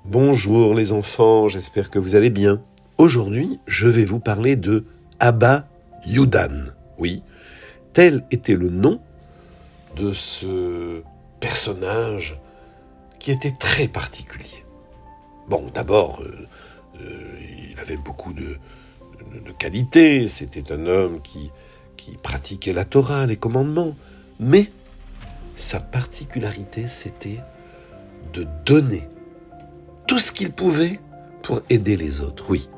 Bonjour les enfants, j'espère que vous allez bien. Aujourd'hui, je vais vous parler de Abba Yudan. Oui, tel était le nom de ce personnage qui était très particulier. Bon, d'abord, il avait beaucoup de qualités. C'était un homme qui pratiquait la Torah, les commandements. Mais sa particularité, c'était de donner tout ce qu'il pouvait pour aider les autres. Oui,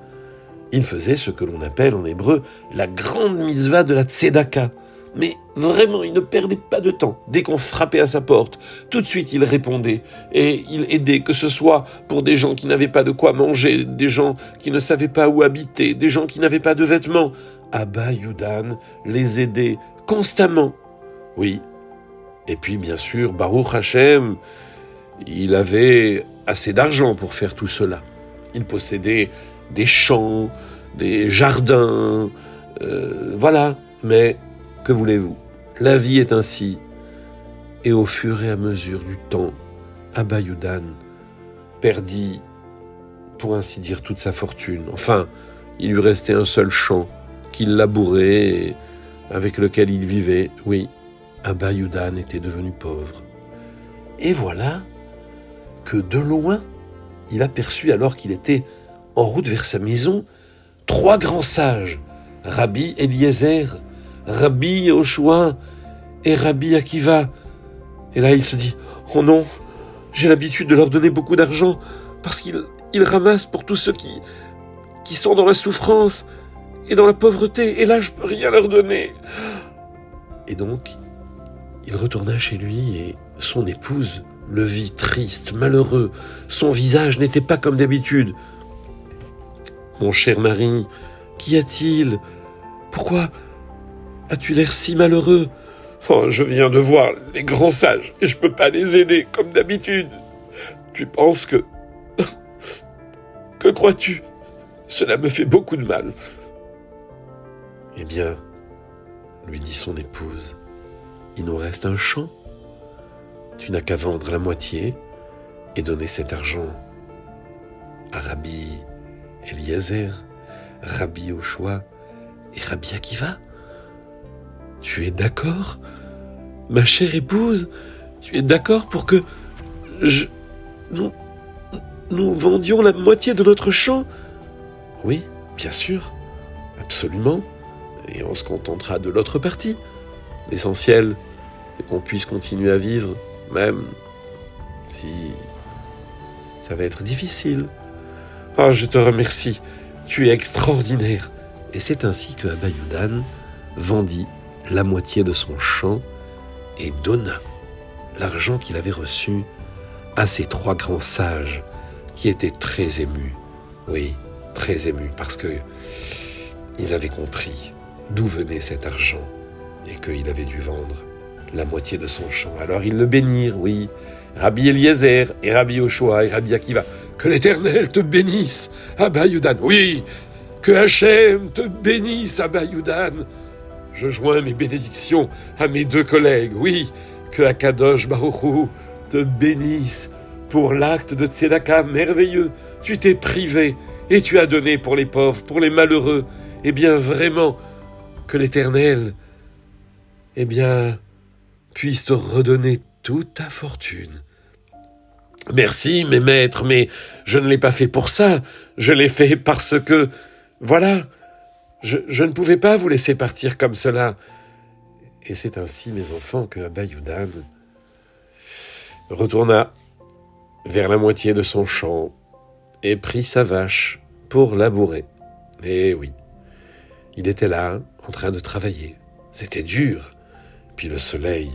il faisait ce que l'on appelle en hébreu la grande mitzvah de la tzedaka. Mais vraiment, il ne perdait pas de temps. Dès qu'on frappait à sa porte, tout de suite il répondait et il aidait, que ce soit pour des gens qui n'avaient pas de quoi manger, des gens qui ne savaient pas où habiter, des gens qui n'avaient pas de vêtements. Abba Yudan les aidait constamment. Oui. Et puis bien sûr, Baruch Hashem, il avait assez d'argent pour faire tout cela. Il possédait des champs, des jardins, voilà. Mais que voulez-vous ? La vie est ainsi. Et au fur et à mesure du temps, Abba Yudan perdit, pour ainsi dire, toute sa fortune. Enfin, il lui restait un seul champ qu'il labourait et avec lequel il vivait. Oui, Abba Yudan était devenu pauvre. Et voilà que de loin, il aperçut, alors qu'il était en route vers sa maison, 3 grands sages, Rabbi Eliezer, Rabbi Yehoshua et Rabbi Akiva. Et là, il se dit, « Oh non, j'ai l'habitude de leur donner beaucoup d'argent parce qu'ils ramassent pour tous ceux qui sont dans la souffrance et dans la pauvreté. Et là, je ne peux rien leur donner. » Et donc, il retourna chez lui et son épouse le vit triste, malheureux. Son visage n'était pas comme d'habitude. « Mon cher mari, qu'y a-t-il ? Pourquoi as-tu l'air si malheureux ? » « Oh, je viens de voir les grands sages et je peux pas les aider comme d'habitude. Tu penses que... Que crois-tu ? Cela me fait beaucoup de mal. » « Eh bien, lui dit son épouse, il nous reste un champ. Tu n'as qu'à vendre la moitié et donner cet argent à Rabbi Eliezer, Rabbi Yehoshua et Rabbi Akiva. Tu es d'accord, ma chère épouse ? Tu es d'accord pour que nous vendions la moitié de notre champ ? Oui, bien sûr, absolument. Et on se contentera de l'autre partie. L'essentiel est qu'on puisse continuer à vivre, même si ça va être difficile. Oh, je te remercie, tu es extraordinaire. Et c'est ainsi que Abba Yudan vendit la moitié de son champ et donna l'argent qu'il avait reçu à ces 3 grands sages qui étaient très émus. Oui, très émus, parce que ils avaient compris d'où venait cet argent et qu'il avait dû vendre la moitié de son champ. Alors ils le bénirent, oui, Rabbi Eliezer et Rabbi Yehoshua et Rabbi Akiva. Que l'Éternel te bénisse, Abba Yudan. Oui, que Hachem te bénisse, Abba Yudan. Je joins mes bénédictions à mes 2 collègues. Oui, que Akadosh Baruch Hu te bénisse pour l'acte de tzedaka merveilleux. Tu t'es privé et tu as donné pour les pauvres, pour les malheureux. Eh bien, vraiment, que l'Éternel, puisse te redonner toute ta fortune. Merci, mes maîtres, mais je ne l'ai pas fait pour ça. Je l'ai fait parce que, voilà, je ne pouvais pas vous laisser partir comme cela. Et c'est ainsi, mes enfants, que Abba Yudan retourna vers la moitié de son champ et prit sa vache pour labourer. Et oui, il était là, en train de travailler. C'était dur. Puis le soleil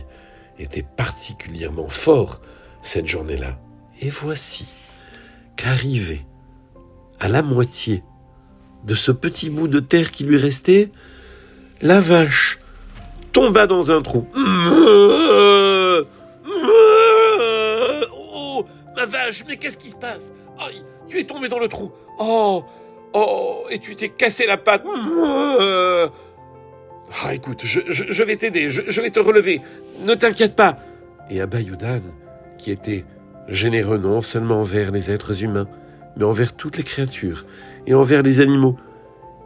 était particulièrement fort cette journée-là. Et voici qu'arrivé à la moitié de ce petit bout de terre qui lui restait, la vache tomba dans un trou. Oh, ma vache, mais qu'est-ce qui se passe ? Oh, tu es tombé dans le trou. Oh, et tu t'es cassé la patte. Ah, écoute, je vais t'aider, je vais te relever. Ne t'inquiète pas. Et Abba Yudan, qui était généreux non seulement envers les êtres humains, mais envers toutes les créatures et envers les animaux,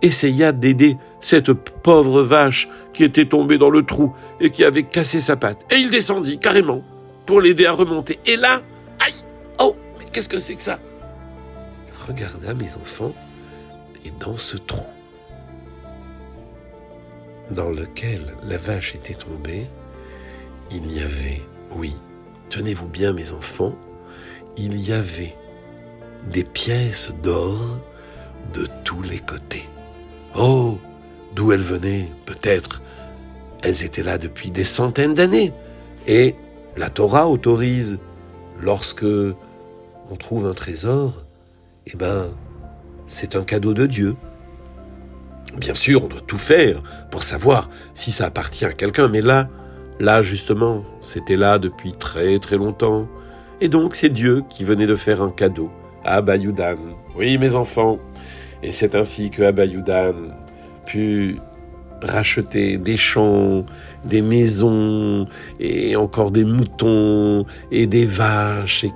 essaya d'aider cette pauvre vache qui était tombée dans le trou et qui avait cassé sa patte. Et il descendit carrément pour l'aider à remonter. Et là, aïe, oh, mais qu'est-ce que c'est que ça? Il regarda, mes enfants, et dans ce trou dans lequel la vache était tombée, il y avait, oui, tenez-vous bien mes enfants, il y avait des pièces d'or de tous les côtés. Oh, d'où elles venaient, peut-être. Elles étaient là depuis des centaines d'années. Et la Torah autorise, lorsque on trouve un trésor, eh ben, c'est un cadeau de Dieu. Bien sûr, on doit tout faire pour savoir si ça appartient à quelqu'un, mais là, justement, c'était là depuis très très longtemps. Et donc, c'est Dieu qui venait de faire un cadeau à Abba Yudan. Oui, mes enfants. Et c'est ainsi que Abba Yudan put racheter des champs, des maisons, et encore des moutons, et des vaches, et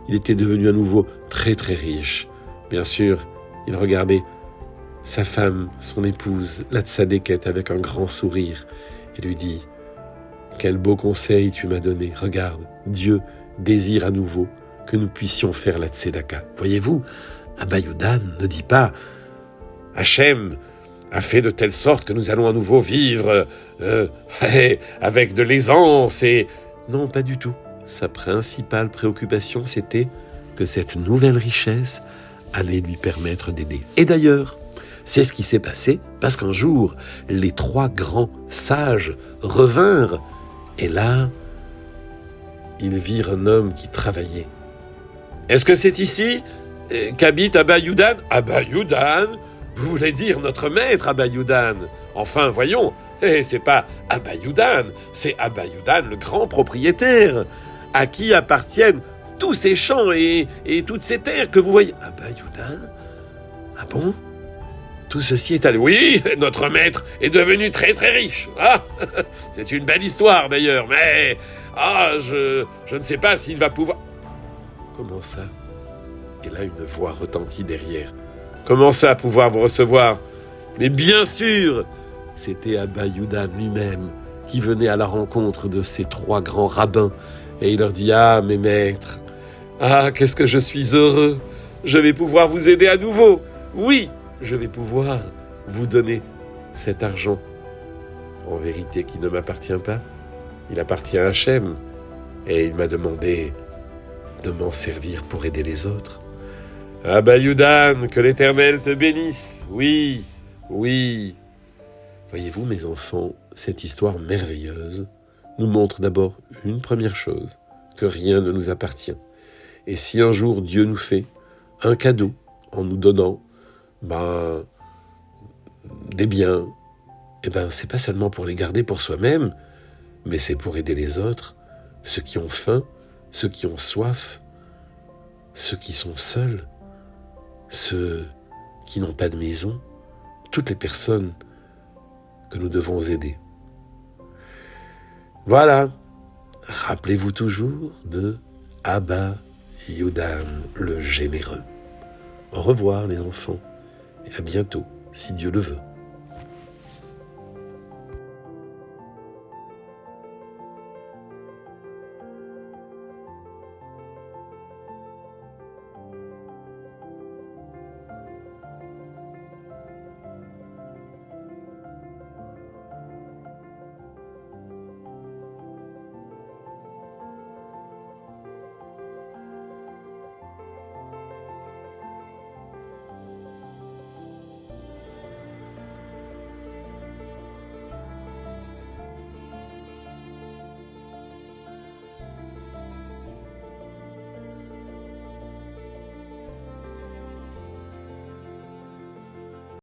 il était devenu à nouveau très très riche. Bien sûr, il regardait sa femme, son épouse, la tzadékette, avec un grand sourire, et lui dit « Quel beau conseil tu m'as donné, regarde, Dieu désire à nouveau que nous puissions faire la tzedaka. » Voyez-vous, Abba Yudan ne dit pas « Hachem a fait de telle sorte que nous allons à nouveau vivre avec de l'aisance et... » Non, pas du tout. Sa principale préoccupation, c'était que cette nouvelle richesse allait lui permettre d'aider. Et d'ailleurs, c'est ce qui s'est passé parce qu'un jour, les 3 grands sages revinrent et là, ils virent un homme qui travaillait. « Est-ce que c'est ici qu'habite Abba Yudan ?»« Abba Yudan ? Vous voulez dire notre maître Abba Yudan ? Enfin, voyons, c'est pas Abba Yudan, c'est Abba Yudan, le grand propriétaire, à qui appartiennent tous ces champs et toutes ces terres que vous voyez. »« Abba Yudan ? Ah bon ? Tout ceci est allé. » « Oui, notre maître est devenu très très riche. Ah, c'est une belle histoire d'ailleurs, mais je ne sais pas s'il va pouvoir... » »« Comment ça ?» Et là, une voix retentit derrière. « Comment ça, pouvoir vous recevoir ?»« Mais bien sûr !» C'était Abba Yudan lui-même qui venait à la rencontre de ces 3 grands rabbins. Et il leur dit « Ah, mes maîtres, ah, qu'est-ce que je suis heureux. Je vais pouvoir vous aider à nouveau. Oui, je vais pouvoir vous donner cet argent. En vérité, qui ne m'appartient pas. Il appartient à Hachem. Et il m'a demandé de m'en servir pour aider les autres. Abba Yudan, que l'Éternel te bénisse. Oui, oui. » Voyez-vous, mes enfants, cette histoire merveilleuse nous montre d'abord une première chose, que rien ne nous appartient. Et si un jour Dieu nous fait un cadeau en nous donnant des biens, c'est pas seulement pour les garder pour soi-même, mais c'est pour aider les autres, ceux qui ont faim, ceux qui ont soif, ceux qui sont seuls, ceux qui n'ont pas de maison, toutes les personnes que nous devons aider. Voilà, rappelez-vous toujours de Abba Yudan, le généreux. Au revoir les enfants, et à bientôt, si Dieu le veut.